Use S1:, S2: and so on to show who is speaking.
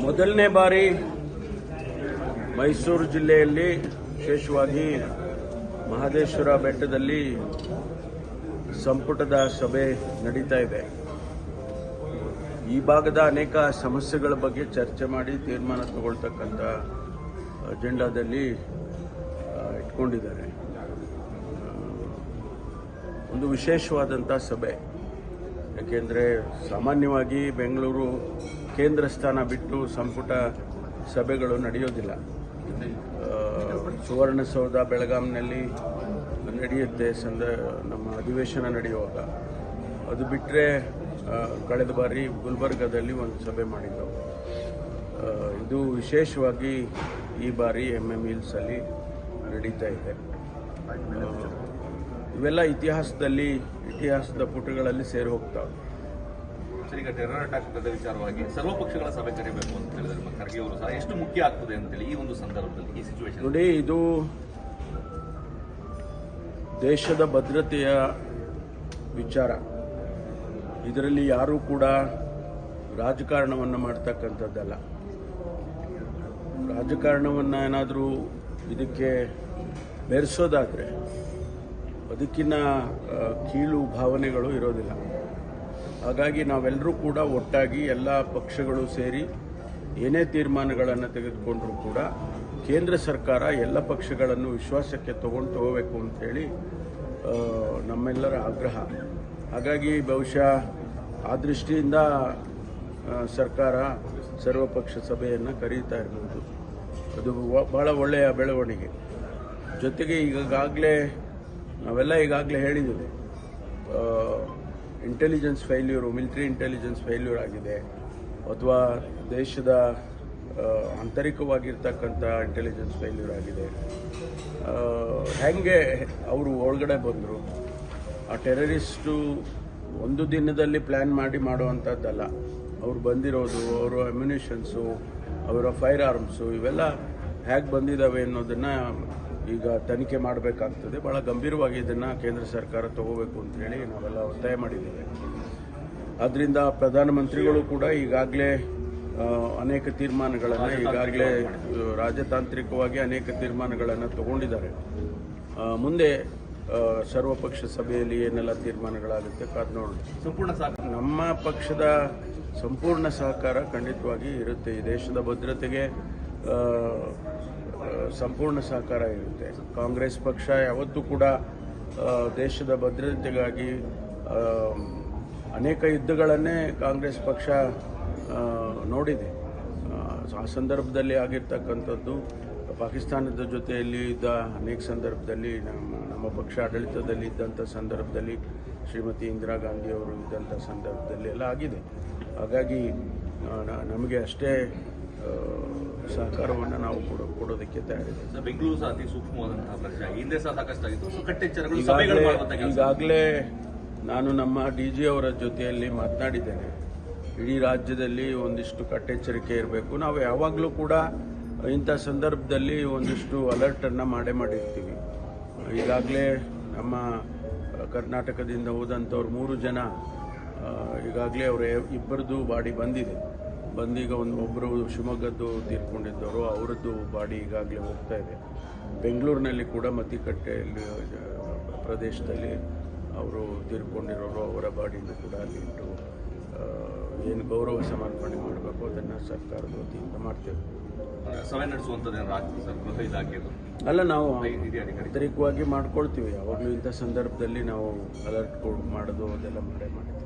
S1: ಮೊದಲನೇ ಬಾರಿ ಮೈಸೂರು ಜಿಲ್ಲೆಯಲ್ಲಿ ವಿಶೇಷವಾಗಿ ಮಹದೇಶ್ವರ ಬೆಟ್ಟದಲ್ಲಿ ಸಂಪುಟದ ಸಭೆ ನಡೀತಾ ಇದೆ. ಈ ಭಾಗದ ಅನೇಕ ಸಮಸ್ಯೆಗಳ ಬಗ್ಗೆ ಚರ್ಚೆ ಮಾಡಿ ತೀರ್ಮಾನ ತಗೊಳ್ತಕ್ಕಂಥ ಅಜೆಂಡಾದಲ್ಲಿ ಇಟ್ಕೊಂಡಿದ್ದಾರೆ. ಒಂದು ವಿಶೇಷವಾದಂಥ ಸಭೆ, ಯಾಕೆಂದರೆ ಸಾಮಾನ್ಯವಾಗಿ ಬೆಂಗಳೂರು ಕೇಂದ್ರ ಸ್ಥಾನ ಬಿಟ್ಟು ಸಂಪುಟ ಸಭೆಗಳು ನಡೆಯೋದಿಲ್ಲ. ಸುವರ್ಣಸೌಧ ಬೆಳಗಾಂನಲ್ಲಿ ನಡೆಯುತ್ತೆ ನಮ್ಮ ಅಧಿವೇಶನ ನಡೆಯುವಾಗ. ಅದು ಬಿಟ್ಟರೆ ಕಳೆದ ಬಾರಿ ಗುಲ್ಬರ್ಗಾದಲ್ಲಿ ಒಂದು ಸಭೆ ಮಾಡಿದ್ದೆವು. ಇದು ವಿಶೇಷವಾಗಿ ಈ ಬಾರಿ MM ಹಿಲ್ಸಲ್ಲಿ ನಡೀತಾ ಇದೆ. ಇವೆಲ್ಲ ಇತಿಹಾಸದ ಪುಟಗಳಲ್ಲಿ ಸೇರಿ ಹೋಗ್ತಾವೆ.
S2: ಈಗ ಟೆರರ್ ಅಟ್ಯಾಕ್ ವಿಚಾರವಾಗಿ ಸರ್ವಪಕ್ಷಗಳ ಸಭೆ ಕರೆಯಬೇಕು ಅಂತ ಹೇಳಿದ್ರೆ ಖರ್ಗೆ ಅವರು ಸಹ ಎಷ್ಟು ಮುಖ್ಯ ಆಗ್ತದೆ ಅಂತೇಳಿ ಈ ಒಂದು ಸಂದರ್ಭದಲ್ಲಿ, ಈ ಸಿಚುವೇಶನ್
S1: ನೋಡಿ, ಇದು ದೇಶದ ಭದ್ರತೆಯ ವಿಚಾರ. ಇದರಲ್ಲಿ ಯಾರೂ ಕೂಡ ರಾಜಕಾರಣವನ್ನು ಮಾಡ್ತಕ್ಕಂಥದ್ದಲ್ಲ. ರಾಜಕಾರಣವನ್ನು ಏನಾದರೂ ಇದಕ್ಕೆ ಬೆರೆಸೋದಾದರೆ ಅದಕ್ಕಿಂತ ಕೀಳು ಭಾವನೆಗಳು ಇರೋದಿಲ್ಲ. ಹಾಗಾಗಿ ನಾವೆಲ್ಲರೂ ಕೂಡ ಒಟ್ಟಾಗಿ ಎಲ್ಲ ಪಕ್ಷಗಳು ಸೇರಿ ಏನೇ ತೀರ್ಮಾನಗಳನ್ನು ತೆಗೆದುಕೊಂಡರೂ ಕೂಡ ಕೇಂದ್ರ ಸರ್ಕಾರ ಎಲ್ಲ ಪಕ್ಷಗಳನ್ನು ವಿಶ್ವಾಸಕ್ಕೆ ತಗೋಬೇಕು ಅಂತೇಳಿ ನಮ್ಮೆಲ್ಲರ ಆಗ್ರಹ. ಹಾಗಾಗಿ ಬಹುಶಃ ಆ ದೃಷ್ಟಿಯಿಂದ ಸರ್ಕಾರ ಸರ್ವಪಕ್ಷ ಸಭೆಯನ್ನು ಕರೀತಾ ಇರ್ಬೋದು. ಅದು ಬಹಳ ಒಳ್ಳೆಯ ಬೆಳವಣಿಗೆ. ಜೊತೆಗೆ ನಾವೆಲ್ಲ ಈಗಾಗಲೇ ಹೇಳಿದ್ದೀವಿ, intelligence failure, military intelligence failure ಆಗಿದೆ, ಅಥವಾ ದೇಶದ ಆಂತರಿಕವಾಗಿರ್ತಕ್ಕಂಥ ಇಂಟೆಲಿಜೆನ್ಸ್ ಫೇಲ್ಯೂರ್ ಆಗಿದೆ. ಹೆಂಗೆ ಅವರು ಒಳಗಡೆ ಬಂದರು, ಆ ಟೆರರಿಸ್ಟು ಒಂದು ದಿನದಲ್ಲಿ ಪ್ಲ್ಯಾನ್ ಮಾಡಿ ಮಾಡುವಂಥದ್ದಲ್ಲ. ಅವ್ರು ಬಂದಿರೋದು, ಅವರ ಅಮ್ಯುನಿಷನ್ಸು, ಅವರ ಫೈರ್ ಆರ್ಮ್ಸು ಇವೆಲ್ಲ ಹೇಗೆ ಬಂದಿದ್ದಾವೆ ಅನ್ನೋದನ್ನು ಈಗ ತನಿಖೆ ಮಾಡಬೇಕಾಗ್ತದೆ. ಭಾಳ ಗಂಭೀರವಾಗಿ ಇದನ್ನು ಕೇಂದ್ರ ಸರ್ಕಾರ ತಗೋಬೇಕು ಅಂತೇಳಿ ನಾವೆಲ್ಲ ಒತ್ತಾಯ ಮಾಡಿದ್ದೇವೆ. ಆದ್ದರಿಂದ ಪ್ರಧಾನಮಂತ್ರಿಗಳು ಕೂಡ ಈಗಾಗಲೇ ಅನೇಕ ತೀರ್ಮಾನಗಳನ್ನು ರಾಜತಾಂತ್ರಿಕವಾಗಿ ಅನೇಕ ತೀರ್ಮಾನಗಳನ್ನು ತಗೊಂಡಿದ್ದಾರೆ. ಮುಂದೆ ಸರ್ವಪಕ್ಷ ಸಭೆಯಲ್ಲಿ ಏನೆಲ್ಲ ತೀರ್ಮಾನಗಳಾಗುತ್ತೆ ಕಾದು ನೋಡೋಣ. ನಮ್ಮ ಪಕ್ಷದ ಸಂಪೂರ್ಣ ಸಹಕಾರ ಖಂಡಿತವಾಗಿ ಇರುತ್ತೆ. ಈ ದೇಶದ ಭದ್ರತೆಗೆ ಸಂಪೂರ್ಣ ಸಹಕಾರ ಇರುತ್ತೆ. ಕಾಂಗ್ರೆಸ್ ಪಕ್ಷ ಯಾವತ್ತೂ ಕೂಡ ದೇಶದ ಭದ್ರತೆಗಾಗಿ ಅನೇಕ ಯುದ್ಧಗಳನ್ನೇ ಕಾಂಗ್ರೆಸ್ ಪಕ್ಷ ನೋಡಿದೆ. ಆ ಸಂದರ್ಭದಲ್ಲಿ ಆಗಿರ್ತಕ್ಕಂಥದ್ದು ಪಾಕಿಸ್ತಾನದ ಜೊತೆಯಲ್ಲಿ ಇದ್ದ ಅನೇಕ ಸಂದರ್ಭದಲ್ಲಿ, ನಮ್ಮ ಪಕ್ಷ ಆಡಳಿತದಲ್ಲಿ ಇದ್ದಂಥ ಸಂದರ್ಭದಲ್ಲಿ, ಶ್ರೀಮತಿ ಇಂದಿರಾ ಗಾಂಧಿ ಅವರು ಇದ್ದಂಥ ಸಂದರ್ಭದಲ್ಲಿ ಎಲ್ಲ ಆಗಿದೆ. ಹಾಗಾಗಿ ನಮಗೆ ಅಷ್ಟೇ ಸಹಕಾರವನ್ನು ನಾವು ಕೊಡೋದಕ್ಕೆ ತಯಾರಿದೆ.
S2: ಬೆಂಗಳೂರು ಸಹ ಅತಿ ಸೂಕ್ಷ್ಮವಾದಂತಹ ಪ್ರದೇಶ, ಹಿಂದೆ ಸಹ ಸಾಕಷ್ಟಾಗಿತ್ತು.
S1: ಈಗಾಗಲೇ ನಾನು ನಮ್ಮ DG ಅವರ ಜೊತೆಯಲ್ಲಿ ಮಾತನಾಡಿದ್ದೇನೆ. ಇಡೀ ರಾಜ್ಯದಲ್ಲಿ ಒಂದಿಷ್ಟು ಕಟ್ಟೆಚ್ಚರಿಕೆ ಇರಬೇಕು. ನಾವು ಯಾವಾಗಲೂ ಕೂಡ ಇಂಥ ಸಂದರ್ಭದಲ್ಲಿ ಒಂದಿಷ್ಟು ಅಲರ್ಟನ್ನು ಮಾಡಿರ್ತೀವಿ. ಈಗಾಗಲೇ ನಮ್ಮ ಕರ್ನಾಟಕದಿಂದ ಹೋದಂಥವ್ರು 3 ಜನ ಈಗಾಗಲೇ ಅವರ ಇಬ್ಬರದ್ದು ಬಾಡಿ ಬಂದೀಗ ಒಬ್ಬರು ಶಿವಮೊಗ್ಗದ್ದು ತೀರ್ಕೊಂಡಿದ್ದವರು, ಅವರದ್ದು ಬಾಡಿ ಈಗಾಗಲೇ ಹೋಗ್ತಾ ಇದೆ. ಬೆಂಗಳೂರಿನಲ್ಲಿ ಕೂಡ ಮತಿಕಟ್ಟೆಯಲ್ಲಿ ಪ್ರದೇಶದಲ್ಲಿ ಅವರು ತೀರ್ಕೊಂಡಿರೋರು, ಅವರ ಬಾಡಿನೂ ಕೂಡ ಅಲ್ಲಿ ಇಟ್ಟು ಏನು ಗೌರವ ಸಮರ್ಪಣೆ ಮಾಡಬೇಕು ಅದನ್ನು ಸರ್ಕಾರದ ವತಿಯಿಂದ ಮಾಡ್ತೇವೆ.
S2: ಸಭೆ ನಡೆಸುವಂಥದ್ದು
S1: ಅಲ್ಲ, ನಾವು ಆಂತರಿಕವಾಗಿ ಮಾಡ್ಕೊಳ್ತೀವಿ. ಯಾವಾಗಲೂ ಇಂಥ ಸಂದರ್ಭದಲ್ಲಿ ನಾವು ಅಲರ್ಟ್ ಮಾಡೋದು ಅದೆಲ್ಲ ಮಾಡೇ ಮಾಡ್ತೀವಿ.